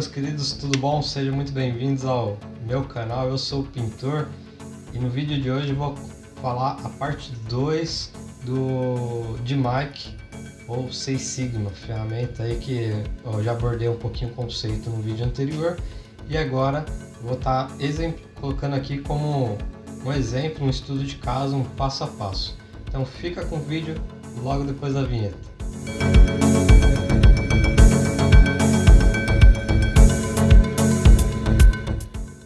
meus queridos, tudo bom? Sejam muito bem-vindos ao meu canal. Eu sou o Pintor e no vídeo de hoje eu vou falar a parte 2 de Mic ou Seis Sigma, ferramenta aí que eu já abordei um pouquinho o conceito no vídeo anterior e agora vou estar colocando aqui como um exemplo, um estudo de caso, um passo a passo. Então fica com o vídeo logo depois da vinheta.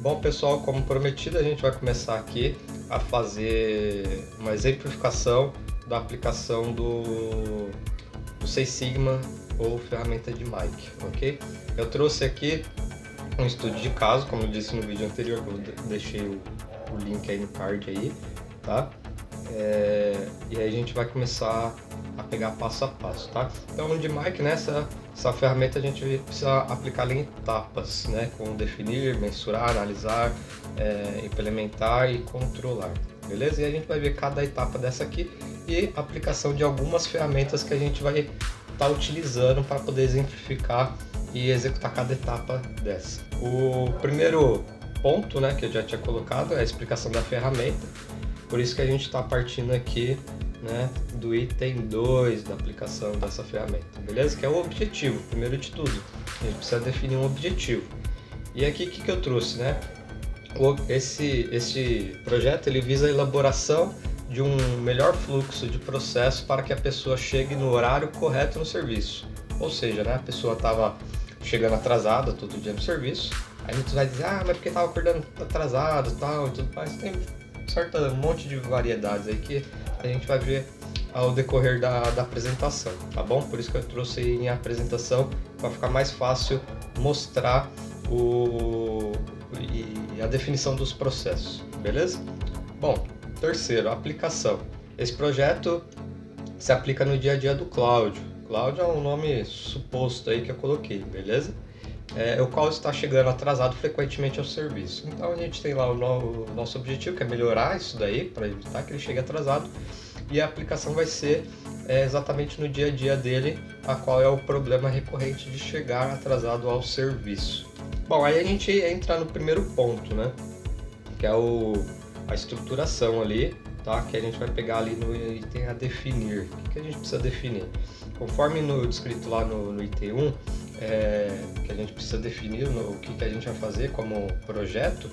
Bom pessoal, como prometido, a gente vai começar aqui a fazer uma exemplificação da aplicação do Seis Sigma ou ferramenta de Mic, ok? Eu trouxe aqui um estudo de caso, como eu disse no vídeo anterior, eu deixei o link aí no card aí, tá? E aí a gente vai começar a pegar passo a passo, tá? Então no de Mic, né, essa ferramenta a gente precisa aplicar em etapas, né? Com definir, mensurar, analisar, implementar e controlar, beleza? E a gente vai ver cada etapa dessa aqui e a aplicação de algumas ferramentas que a gente vai estar utilizando para poder exemplificar e executar cada etapa dessa. O primeiro ponto, né, que eu já tinha colocado é a explicação da ferramenta, por isso que a gente está partindo aqui, né, do item 2 da aplicação dessa ferramenta, beleza? Que é o objetivo, primeiro de tudo, a gente precisa definir um objetivo. E aqui o que eu trouxe, né? Esse projeto ele visa a elaboração de um melhor fluxo de processo para que a pessoa chegue no horário correto no serviço. Ou seja, né, a pessoa estava chegando atrasada todo dia no serviço, aí a gente vai dizer, mas porque estava acordando atrasado tal, e tudo mais. Tem um monte de variedades aí que a gente vai ver ao decorrer da apresentação, tá bom? Por isso que eu trouxe em apresentação para ficar mais fácil mostrar a definição dos processos, beleza? Bom, terceiro, aplicação. Esse projeto se aplica no dia a dia do Cláudio. Cláudio é um nome suposto aí que eu coloquei, beleza? O qual está chegando atrasado frequentemente ao serviço. Então a gente tem lá o nosso objetivo, que é melhorar isso daí, para evitar que ele chegue atrasado. E a aplicação vai ser exatamente no dia a dia dele, a qual é o problema recorrente de chegar atrasado ao serviço. Bom, aí a gente entra no primeiro ponto, né? Que é a estruturação ali, tá? Que a gente vai pegar ali no item a definir. O que a gente precisa definir? Conforme descrito lá no item 1, que a gente precisa definir o que a gente vai fazer como projeto.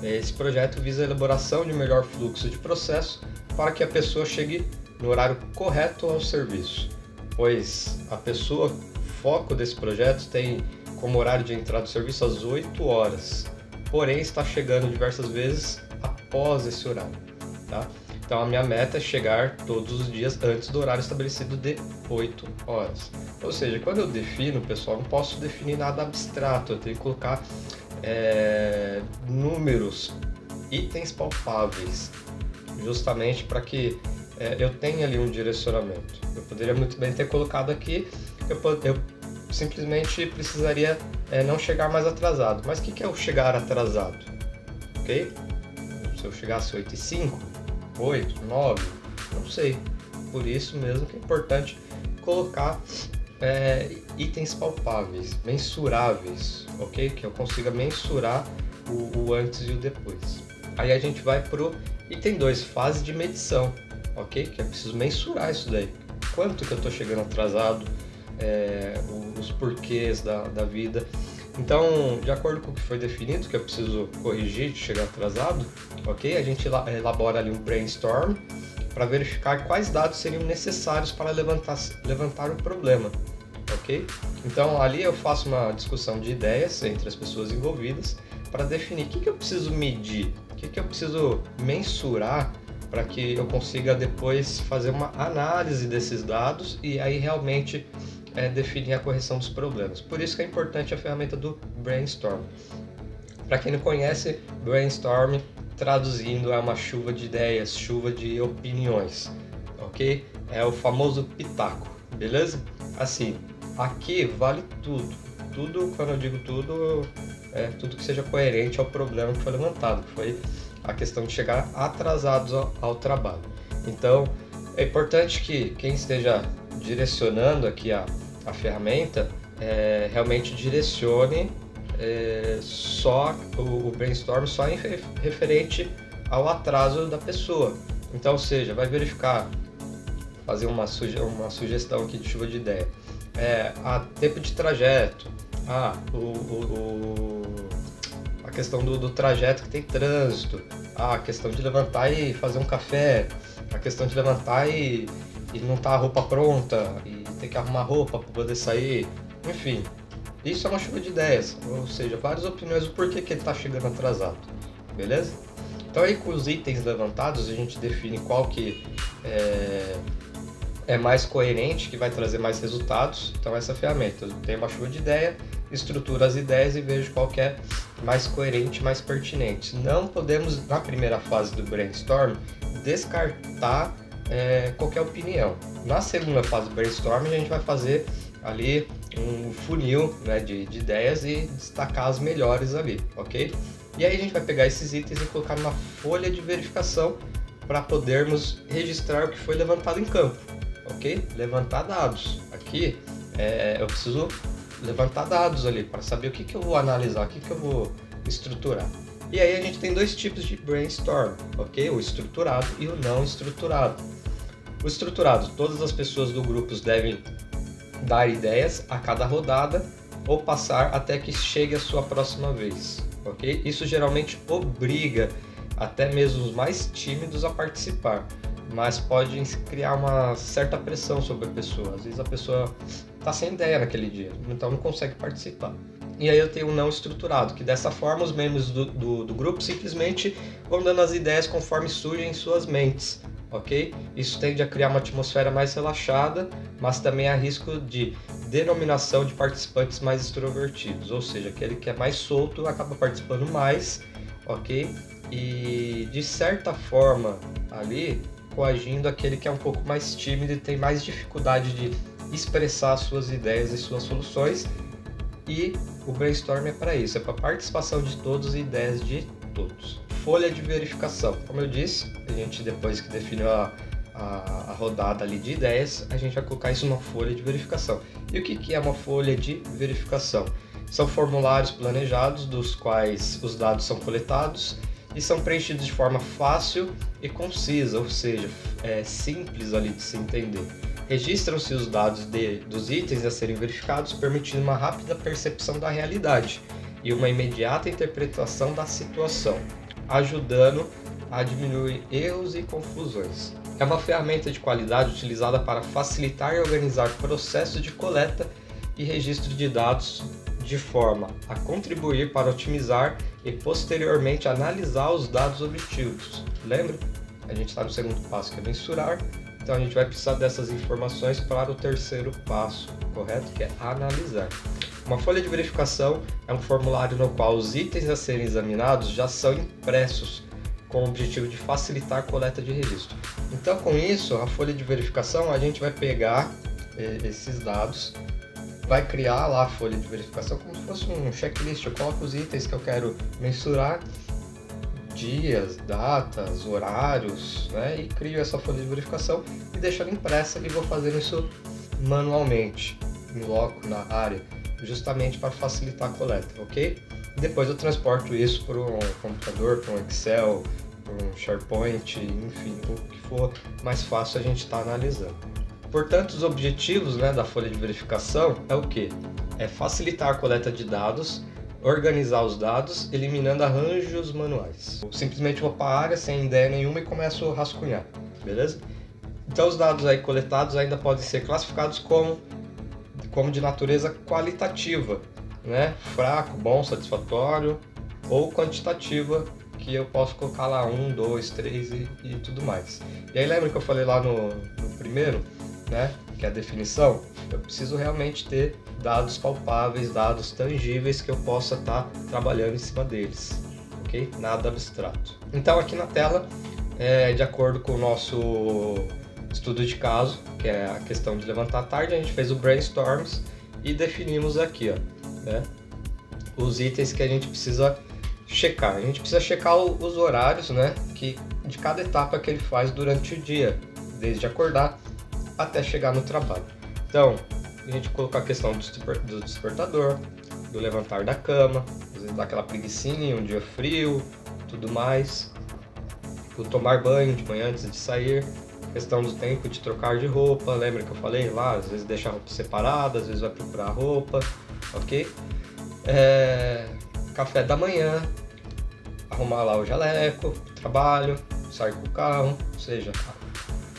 Esse projeto visa a elaboração de um melhor fluxo de processo para que a pessoa chegue no horário correto ao serviço, pois o foco desse projeto tem como horário de entrada do serviço às 8 horas, porém está chegando diversas vezes após esse horário, tá? Então a minha meta é chegar todos os dias antes do horário estabelecido de 8 horas. Ou seja, quando eu defino, pessoal, não posso definir nada abstrato, eu tenho que colocar números, itens palpáveis, justamente para que eu tenha ali um direcionamento. Eu poderia muito bem ter colocado aqui, eu simplesmente precisaria não chegar mais atrasado. Mas o que é o chegar atrasado? Ok? Se eu chegasse 8h05, 8, 9, não sei. Por isso mesmo que é importante colocar itens palpáveis, mensuráveis, ok? Que eu consiga mensurar o antes e o depois. Aí a gente vai para o item 2, fase de medição, ok? Que eu preciso mensurar isso daí. Quanto que eu estou chegando atrasado, os porquês da vida. Então, de acordo com o que foi definido, que eu preciso corrigir de chegar atrasado, ok? A gente elabora ali um brainstorm para verificar quais dados seriam necessários para levantar o problema, ok? Então, ali eu faço uma discussão de ideias entre as pessoas envolvidas para definir o que eu preciso medir, o que eu preciso mensurar para que eu consiga depois fazer uma análise desses dados e aí realmente definir a correção dos problemas. Por isso que é importante a ferramenta do brainstorm. Para quem não conhece, brainstorm, traduzindo, é uma chuva de ideias, chuva de opiniões, ok? É o famoso pitaco, beleza? Assim, aqui vale tudo, quando eu digo tudo, tudo que seja coerente ao problema que foi levantado, que foi a questão de chegar atrasados ao trabalho. Então, é importante que quem esteja direcionando aqui a ferramenta realmente direcione só o brainstorm só referente ao atraso da pessoa. Então, ou seja, vai verificar, fazer uma sugestão aqui de chuva de ideia. Tempo de trajeto, a questão do trajeto que tem trânsito, a questão de levantar e fazer um café, a questão de levantar e não tá a roupa pronta, e ter que arrumar roupa para poder sair, enfim. Isso é uma chuva de ideias, ou seja, várias opiniões do porquê que ele está chegando atrasado, beleza? Então aí com os itens levantados a gente define qual que é mais coerente, que vai trazer mais resultados. Então essa ferramenta, eu tenho uma chuva de ideia, estruturo as ideias e vejo qual que é mais coerente, mais pertinente. Não podemos, na primeira fase do brainstorm, descartar qualquer opinião. Na segunda fase do brainstorm a gente vai fazer ali um funil, né, de ideias e destacar as melhores ali, ok? E aí a gente vai pegar esses itens e colocar numa folha de verificação para podermos registrar o que foi levantado em campo, ok? Levantar dados. Aqui eu preciso levantar dados ali para saber o que eu vou analisar, o que eu vou estruturar. E aí a gente tem dois tipos de brainstorm, ok? O estruturado e o não estruturado. O estruturado, todas as pessoas do grupo devem dar ideias a cada rodada ou passar até que chegue a sua próxima vez, ok? Isso geralmente obriga até mesmo os mais tímidos a participar, mas pode criar uma certa pressão sobre a pessoa. Às vezes a pessoa está sem ideia naquele dia, então não consegue participar. E aí eu tenho um não estruturado, que dessa forma os membros do grupo simplesmente vão dando as ideias conforme surgem em suas mentes, ok? Isso tende a criar uma atmosfera mais relaxada, mas também há risco de denominação de participantes mais extrovertidos, ou seja, aquele que é mais solto acaba participando mais, ok? E de certa forma ali coagindo aquele que é um pouco mais tímido e tem mais dificuldade de expressar suas ideias e suas soluções. E o brainstorm é para isso, é para a participação de todos e ideias de todos. Folha de verificação, como eu disse, a gente depois que definiu a rodada ali de ideias, a gente vai colocar isso numa folha de verificação. E o que é uma folha de verificação? São formulários planejados dos quais os dados são coletados e são preenchidos de forma fácil e concisa, ou seja, é simples ali de se entender. Registram-se os dados dos itens a serem verificados, permitindo uma rápida percepção da realidade e uma imediata interpretação da situação, ajudando a diminuir erros e confusões. É uma ferramenta de qualidade utilizada para facilitar e organizar processos de coleta e registro de dados de forma a contribuir para otimizar e posteriormente analisar os dados obtidos. Lembra? A gente está no segundo passo, que é mensurar. Então a gente vai precisar dessas informações para o terceiro passo, correto? Que é analisar. Uma folha de verificação é um formulário no qual os itens a serem examinados já são impressos, com o objetivo de facilitar a coleta de registro. Então com isso, a folha de verificação, a gente vai pegar esses dados, vai criar lá a folha de verificação como se fosse um checklist. Eu coloco os itens que eu quero mensurar, dias, datas, horários, né? E crio essa folha de verificação e deixo ela impressa e vou fazendo isso manualmente, em loco, na área, justamente para facilitar a coleta, ok? Depois eu transporto isso para um computador, para um Excel, para um SharePoint, enfim, o que for mais fácil a gente estar analisando. Portanto, os objetivos, né, da folha de verificação é o que? É facilitar a coleta de dados, organizar os dados, eliminando arranjos manuais. Eu simplesmente vou para a área sem ideia nenhuma e começo a rascunhar, beleza? Então os dados aí coletados ainda podem ser classificados como de natureza qualitativa, né? Fraco, bom, satisfatório, ou quantitativa, que eu posso colocar lá 1, 2, 3 e tudo mais. E aí lembra que eu falei lá no primeiro, né? Que é a definição? Eu preciso realmente ter dados palpáveis, dados tangíveis que eu possa estar trabalhando em cima deles, ok? Nada abstrato. Então aqui na tela, de acordo com o nosso estudo de caso, que é a questão de levantar tarde, a gente fez o brainstorms e definimos aqui, ó, né, os itens que a gente precisa checar. A gente precisa checar os horários, né, de cada etapa que ele faz durante o dia, desde acordar até chegar no trabalho. Então, a gente colocou a questão do despertador, do levantar da cama, às vezes dá aquela preguicinha, um dia frio, tudo mais. O tomar banho de manhã antes de sair, questão do tempo de trocar de roupa, lembra que eu falei lá, às vezes deixa a roupa separada, às vezes vai procurar a roupa, ok? Café da manhã, arrumar lá o jaleco, trabalho, sair com o carro, ou seja,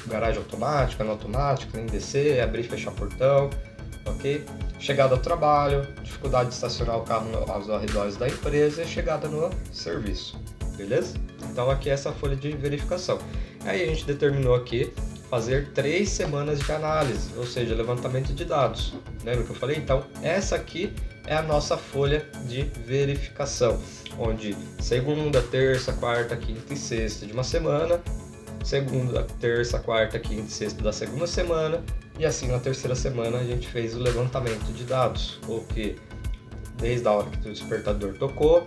garagem automática, não automática, nem descer, abrir e fechar portão, ok? Chegada ao trabalho, dificuldade de estacionar o carro aos arredores da empresa e chegada no serviço, beleza? Então aqui é essa folha de verificação. Aí a gente determinou aqui fazer 3 semanas de análise, ou seja, levantamento de dados. Lembra que eu falei? Então essa aqui é a nossa folha de verificação, onde segunda, terça, quarta, quinta e sexta de uma semana, segunda, terça, quarta, quinta e sexta da segunda semana, e assim na terceira semana a gente fez o levantamento de dados, ou que desde a hora que o despertador tocou,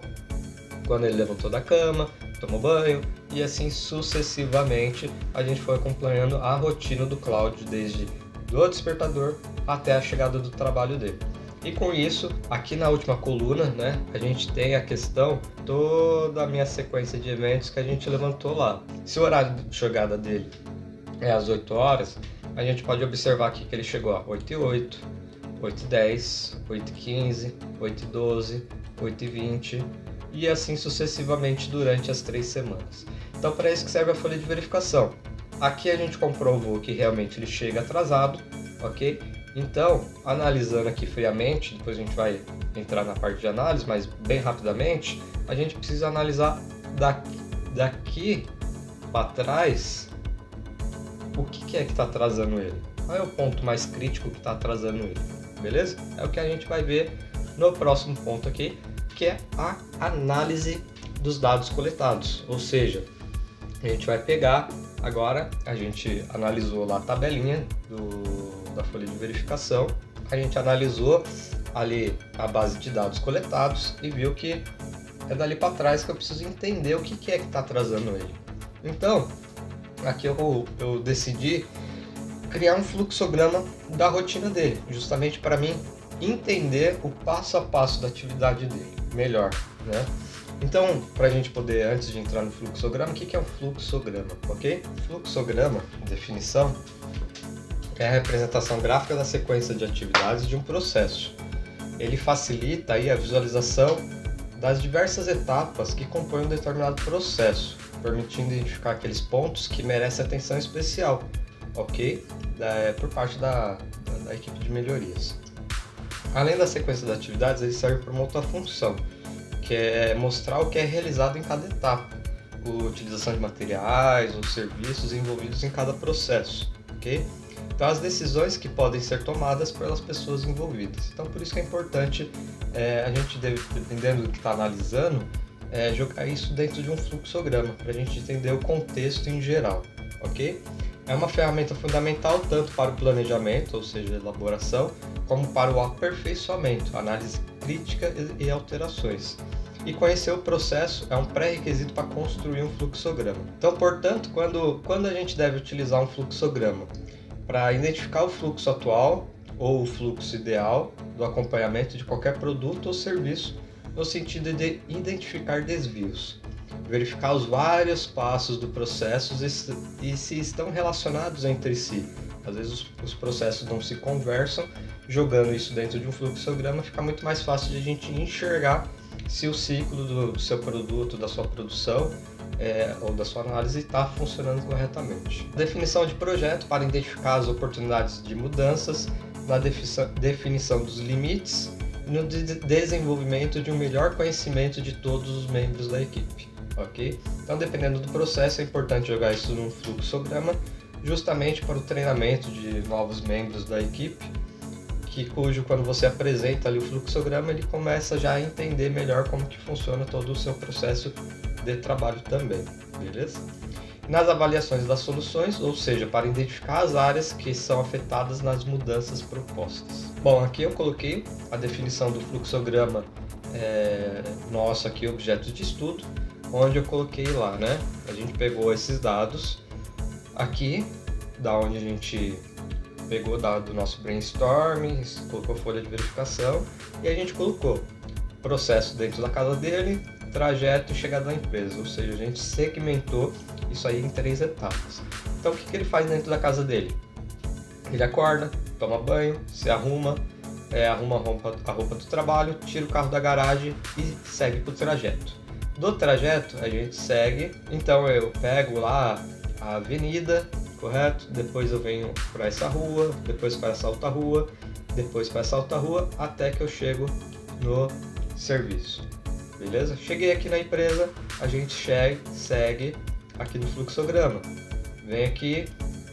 quando ele levantou da cama, tomou banho, e assim sucessivamente a gente foi acompanhando a rotina do Cláudio desde do despertador até a chegada do trabalho dele. E com isso, aqui na última coluna, né, a gente tem a questão, toda a minha sequência de eventos que a gente levantou lá. Se o horário de chegada dele é às 8 horas, a gente pode observar aqui que ele chegou a 8h08, 8h10, 8h15, 8h12, 8h20 e assim sucessivamente durante as 3 semanas. Então, para isso que serve a folha de verificação. Aqui a gente comprovou que realmente ele chega atrasado, ok? Então, analisando aqui friamente, depois a gente vai entrar na parte de análise, mas bem rapidamente, a gente precisa analisar daqui para trás o que é que está atrasando ele. Qual é o ponto mais crítico que está atrasando ele, beleza? É o que a gente vai ver no próximo ponto aqui, que é a análise dos dados coletados, ou seja, a gente vai pegar, agora a gente analisou lá a tabelinha da folha de verificação, a gente analisou ali a base de dados coletados e viu que é dali para trás que eu preciso entender o que é que está atrasando ele. Então, aqui eu decidi criar um fluxograma da rotina dele, justamente para mim entender o passo a passo da atividade dele melhor, né? Então, para a gente poder, antes de entrar no fluxograma, o que é um fluxograma, ok? Fluxograma, definição, é a representação gráfica da sequência de atividades de um processo. Ele facilita aí a visualização das diversas etapas que compõem um determinado processo, permitindo identificar aqueles pontos que merecem atenção especial, ok? Por parte da equipe de melhorias. Além da sequência de atividades, ele serve para uma outra função, que é mostrar o que é realizado em cada etapa, a utilização de materiais ou serviços envolvidos em cada processo, ok? Então, as decisões que podem ser tomadas pelas pessoas envolvidas. Então, por isso que é importante a gente, dependendo do que está analisando, jogar isso dentro de um fluxograma, para a gente entender o contexto em geral, ok? É uma ferramenta fundamental tanto para o planejamento, ou seja, elaboração, como para o aperfeiçoamento, análise crítica e alterações. E conhecer o processo é um pré-requisito para construir um fluxograma. Então, portanto, quando a gente deve utilizar um fluxograma? Para identificar o fluxo atual ou o fluxo ideal do acompanhamento de qualquer produto ou serviço, no sentido de identificar desvios, verificar os vários passos do processo e se estão relacionados entre si. Às vezes os processos não se conversam, jogando isso dentro de um fluxograma fica muito mais fácil de a gente enxergar se o ciclo do seu produto, da sua produção ou da sua análise está funcionando corretamente. Definição de projeto para identificar as oportunidades de mudanças, na definição dos limites e no desenvolvimento de um melhor conhecimento de todos os membros da equipe. Ok? Então, dependendo do processo, é importante jogar isso num fluxograma, justamente para o treinamento de novos membros da equipe, cujo quando você apresenta ali o fluxograma, ele começa já a entender melhor como que funciona todo o seu processo de trabalho também, beleza? Nas avaliações das soluções, ou seja, para identificar as áreas que são afetadas nas mudanças propostas. Bom, aqui eu coloquei a definição do fluxograma nosso aqui, objeto de estudo, onde eu coloquei lá, né? A gente pegou esses dados aqui, da onde a gente pegou do nosso brainstorming, colocou folha de verificação e a gente colocou processo dentro da casa dele, trajeto e chegada na empresa, ou seja, a gente segmentou isso aí em 3 etapas. Então o que ele faz dentro da casa dele? Ele acorda, toma banho, se arruma, arruma a roupa do trabalho, tira o carro da garagem e segue para o trajeto. Do trajeto a gente segue, então eu pego lá a avenida, correto? Depois eu venho para essa rua, depois para essa outra rua, depois para essa outra rua, até que eu chego no serviço. Beleza? Cheguei aqui na empresa, a gente segue aqui no fluxograma. Vem aqui,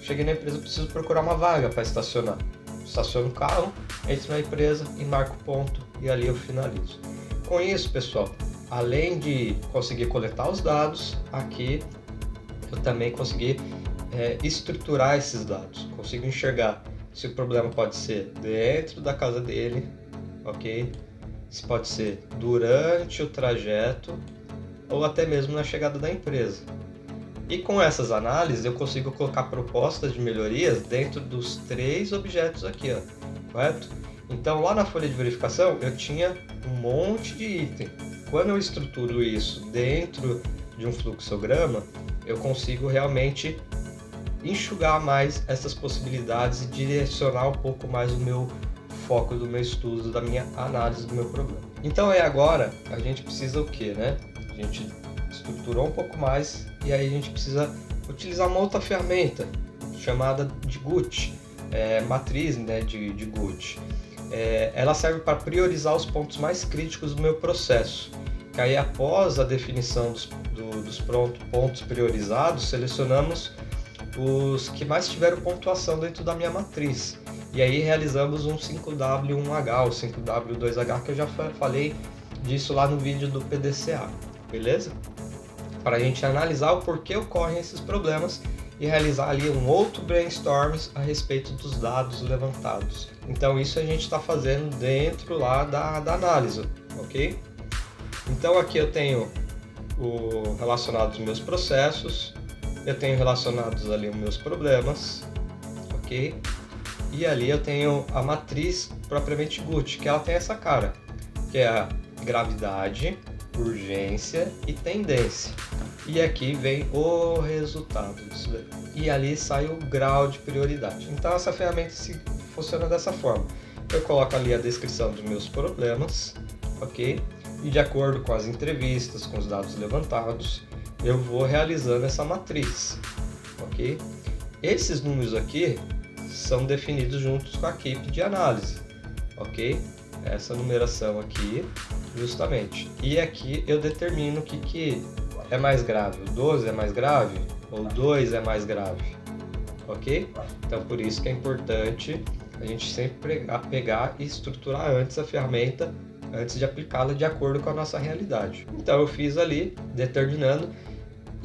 cheguei na empresa, preciso procurar uma vaga para estacionar. Estaciono o carro, entro na empresa e marco ponto e ali eu finalizo. Com isso, pessoal, além de conseguir coletar os dados, aqui eu também consegui estruturar esses dados. Consigo enxergar se o problema pode ser dentro da casa dele, ok? Se pode ser durante o trajeto ou até mesmo na chegada da empresa. E com essas análises eu consigo colocar propostas de melhorias dentro dos 3 objetos aqui, ó, correto? Então lá na folha de verificação eu tinha um monte de item. Quando eu estruturo isso dentro de um fluxograma, eu consigo realmente enxugar mais essas possibilidades e direcionar um pouco mais o meu foco do meu estudo, da minha análise do meu problema. Então agora a gente precisa o que, né? A gente estruturou um pouco mais e aí a gente precisa utilizar uma outra ferramenta chamada de GUT, matriz, né, de GUT. Ela serve para priorizar os pontos mais críticos do meu processo. Que aí após a definição dos pontos priorizados, selecionamos os que mais tiveram pontuação dentro da minha matriz. E aí realizamos um 5W1H ou 5W2H, que eu já falei disso lá no vídeo do PDCA, beleza? Para a gente analisar o porquê ocorrem esses problemas e realizar ali um outro brainstorm a respeito dos dados levantados. Então isso a gente está fazendo dentro lá da análise, ok? Então aqui eu tenho relacionados os meus processos, eu tenho relacionados ali os meus problemas, ok? E ali eu tenho a matriz propriamente GUT, que ela tem essa cara, que é a gravidade, urgência e tendência. E aqui vem o resultado disso daí. E ali sai o grau de prioridade. Então essa ferramenta funciona dessa forma. Eu coloco ali a descrição dos meus problemas, ok? E de acordo com as entrevistas, com os dados levantados, eu vou realizando essa matriz, ok? Esses números aqui são definidos juntos com a equipe de análise, ok? Essa numeração aqui, justamente. E aqui eu determino o que é mais grave. O 12 é mais grave ou o 2 é mais grave, ok? Então por isso que é importante a gente sempre pegar e estruturar antes a ferramenta, antes de aplicá-la de acordo com a nossa realidade. Então eu fiz ali, determinando,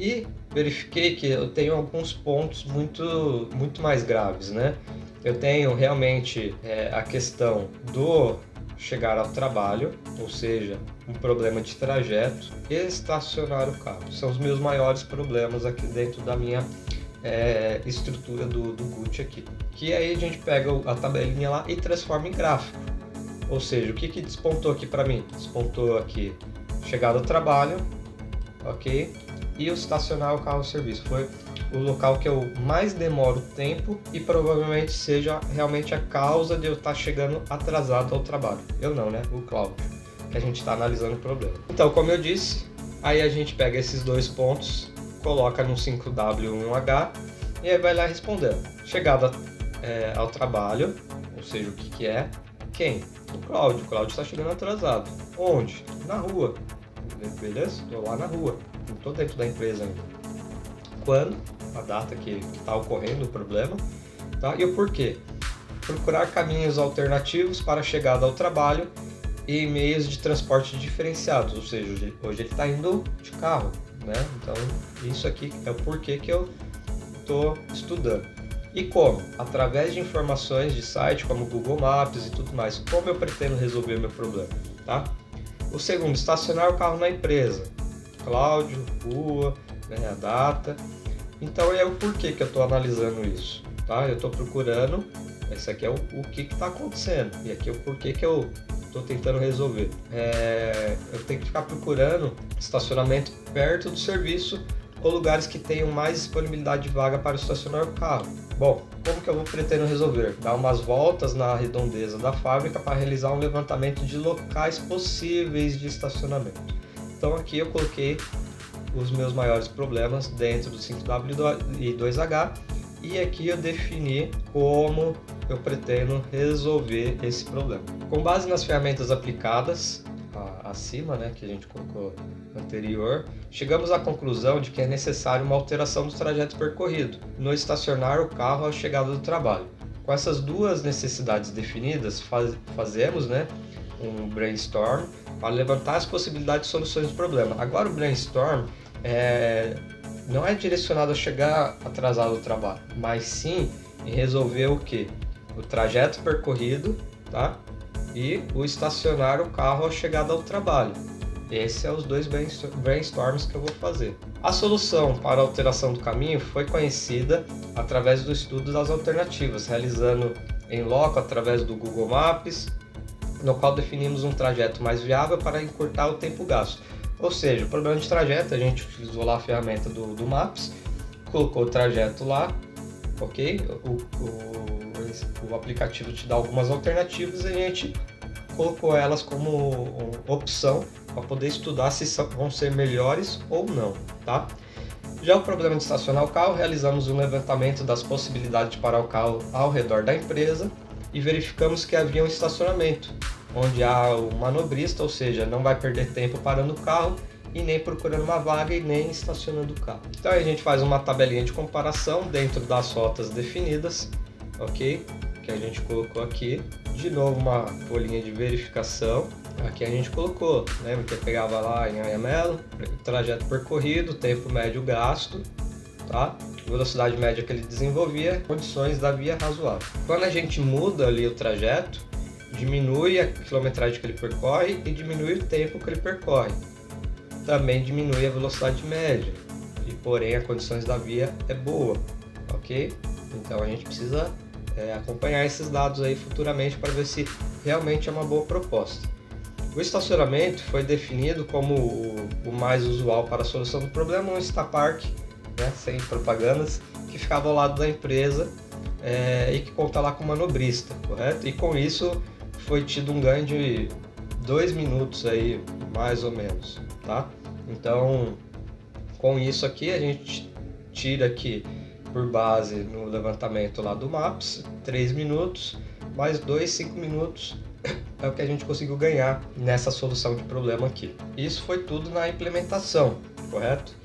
e verifiquei que eu tenho alguns pontos muito mais graves, né? Eu tenho realmente a questão do chegar ao trabalho, ou seja, um problema de trajeto, e estacionar o carro. São os meus maiores problemas aqui dentro da minha estrutura do GUT aqui. Que aí a gente pega a tabelinha lá e transforma em gráfico. Ou seja, o que despontou aqui para mim? Despontou aqui chegada ao trabalho, ok? E o estacionar o carro ao serviço. Foi o local que eu mais demoro tempo e provavelmente seja realmente a causa de eu estar chegando atrasado ao trabalho. Eu não, né? O Cláudio, que a gente está analisando o problema. Então, como eu disse, aí a gente pega esses 2 pontos, coloca no 5W1H e aí vai lá respondendo. Chegada ao trabalho, ou seja, o que é, quem? O Cláudio. O Cláudio está chegando atrasado. Onde? Na rua. Beleza? Estou lá na rua. Não estou dentro da empresa ainda. Quando? A data que está ocorrendo o problema. Tá? E o porquê? Procurar caminhos alternativos para a chegada ao trabalho e meios de transporte diferenciados. Ou seja, hoje ele está indo de carro, né? Então, isso aqui é o porquê que eu estou estudando. E como? Através de informações de site como Google Maps e tudo mais. Como eu pretendo resolver meu problema, tá? O segundo, estacionar o carro na empresa. Cláudio, rua, né, a data. Então é o porquê que eu estou analisando isso, tá? Eu estou procurando Esse aqui é o que está acontecendo e aqui é o porquê que eu estou tentando resolver. Eu tenho que ficar procurando estacionamento perto do serviço ou lugares que tenham mais disponibilidade de vaga para estacionar o carro. Bom, como que eu pretendo resolver? Dar umas voltas na redondeza da fábrica para realizar um levantamento de locais possíveis de estacionamento. Então aqui eu coloquei os meus maiores problemas dentro do 5W e 2H e aqui eu defini como eu pretendo resolver esse problema. Com base nas ferramentas aplicadas acima, né, que a gente colocou anterior, chegamos à conclusão de que é necessário uma alteração do trajeto percorrido no estacionar o carro à chegada do trabalho. Com essas duas necessidades definidas, fazemos, né, um brainstorm para levantar as possibilidades de soluções do problema. Agora o brainstorm não é direcionado a chegar atrasado ao trabalho, mas sim em resolver o que? O trajeto percorrido, tá? E o estacionar o carro à chegada ao trabalho. Esses são os dois brainstorms que eu vou fazer. A solução para a alteração do caminho foi conhecida através do estudo das alternativas, realizando em loco através do Google Maps, no qual definimos um trajeto mais viável para encurtar o tempo gasto. Ou seja, o problema de trajeto, a gente utilizou lá a ferramenta do Maps, colocou o trajeto lá, ok? O aplicativo te dá algumas alternativas e a gente colocou elas como opção para poder estudar se vão ser melhores ou não, tá? Já o problema de estacionar o carro, realizamos um levantamento das possibilidades de parar o carro ao redor da empresa e verificamos que havia um estacionamento, onde há o manobrista, ou seja, não vai perder tempo parando o carro e nem procurando uma vaga e nem estacionando o carro. Então a gente faz uma tabelinha de comparação dentro das rotas definidas, ok? Que a gente colocou aqui. De novo uma folhinha de verificação. Aqui a gente colocou, lembra que eu pegava lá em Anhamelo, trajeto percorrido, tempo médio gasto, tá? Velocidade média que ele desenvolvia, condições da via razoável. Quando a gente muda ali o trajeto, diminui a quilometragem que ele percorre e diminui o tempo que ele percorre. Também diminui a velocidade média, e porém as condições da via é boa, ok? Então a gente precisa acompanhar esses dados aí futuramente para ver se realmente é uma boa proposta. O estacionamento foi definido como o mais usual para a solução do problema, um Stapark, né, sem propagandas, que ficava ao lado da empresa e que conta lá com manobrista, correto? E com isso foi tido um ganho de 2 minutos aí, mais ou menos, tá? Então, com isso aqui a gente tira aqui por base no levantamento lá do Maps, 3 minutos, mais 2, 5 minutos é o que a gente conseguiu ganhar nessa solução de problema aqui. Isso foi tudo na implementação, correto?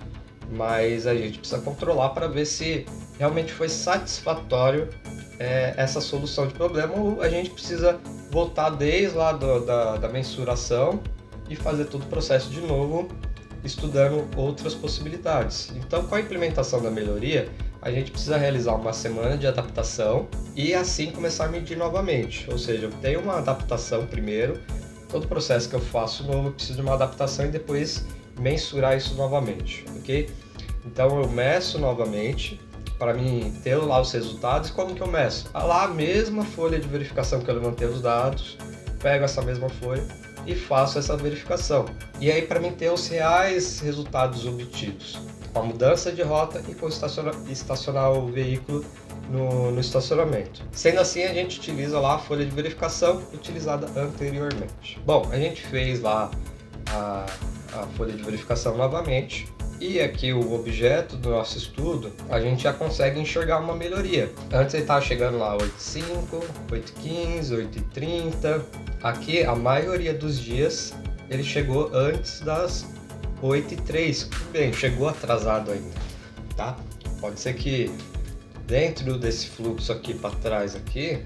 Mas a gente precisa controlar para ver se realmente foi satisfatório essa solução de problema, ou a gente precisa voltar desde lá da mensuração e fazer todo o processo de novo, estudando outras possibilidades. Então, com a implementação da melhoria, a gente precisa realizar uma semana de adaptação e assim começar a medir novamente. Ou seja, eu tenho uma adaptação primeiro, todo processo que eu faço novo eu preciso de uma adaptação e depois mensurar isso novamente, ok? Então eu meço novamente para mim ter lá os resultados. Como que eu meço? Lá a mesma folha de verificação que eu levantei os dados, pego essa mesma folha e faço essa verificação. E aí para mim ter os reais resultados obtidos, com a mudança de rota e com estacionar o veículo no estacionamento. Sendo assim, a gente utiliza lá a folha de verificação utilizada anteriormente. Bom, a gente fez lá a folha de verificação novamente. E aqui o objeto do nosso estudo, a gente já consegue enxergar uma melhoria. Antes ele estava chegando lá 8h05, 8h15, 8h30. Aqui a maioria dos dias ele chegou antes das 8h03. Bem, chegou atrasado ainda, tá? Pode ser que dentro desse fluxo aqui para trás aqui,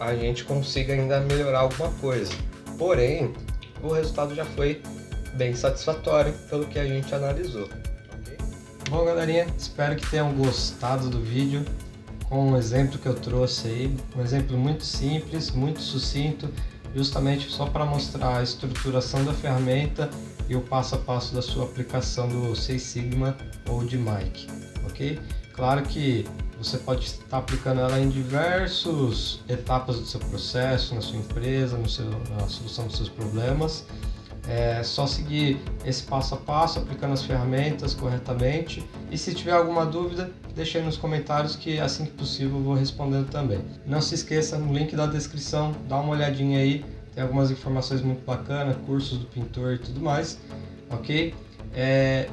a gente consiga ainda melhorar alguma coisa. Porém, o resultado já foi bem satisfatório pelo que a gente analisou. Bom, galerinha, espero que tenham gostado do vídeo com o exemplo que eu trouxe aí, um exemplo muito simples, muito sucinto, justamente só para mostrar a estruturação da ferramenta e o passo a passo da sua aplicação do Six Sigma ou de Mic, ok? Claro que Você pode estar aplicando ela em diversas etapas do seu processo, na sua empresa, na solução dos seus problemas. É só seguir esse passo a passo, aplicando as ferramentas corretamente. E se tiver alguma dúvida, deixe aí nos comentários que assim que possível eu vou respondendo também. Não se esqueça, no link da descrição, dá uma olhadinha aí. Tem algumas informações muito bacanas, cursos do pintor e tudo mais, ok?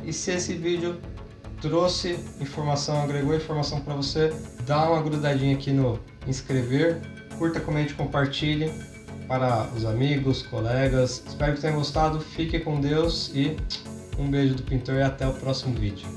E se esse vídeo trouxe informação, agregou informação para você, dá uma grudadinha aqui no inscrever, curta, comente, compartilhe para os amigos, colegas. Espero que tenham gostado, fique com Deus e um beijo do pintor e até o próximo vídeo.